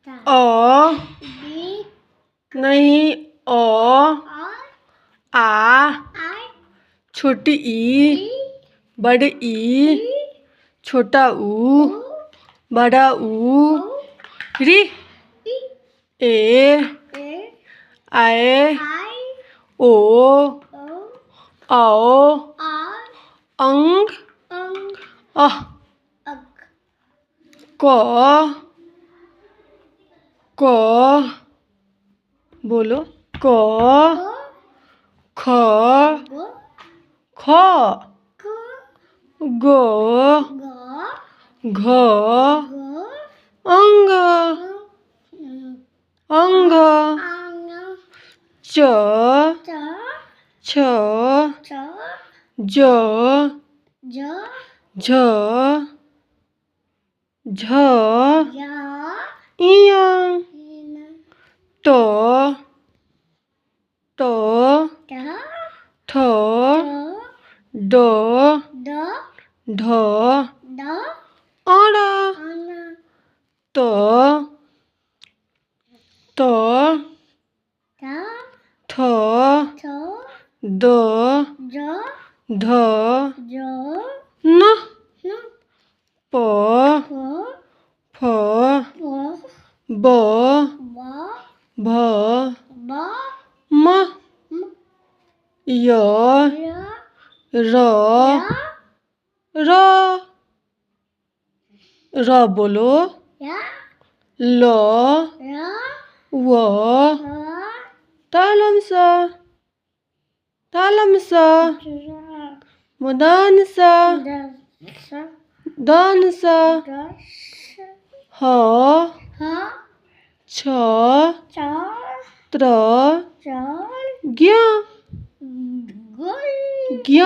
अ नहीं अ आ छोटी ई बड़ी ई छोटा ऊ बड़ा ऊ री ए आए ओ आओ अंग अह क क बोलो क ख ख ग घ अंग अंग च छ ज झ झ इया ट ट ठ ड ढ अड़ा त थ द ध न प फ ब भ म य र र बोलो ल व तालम सा मुदान सा दान सा ह छ त्र ज्ञ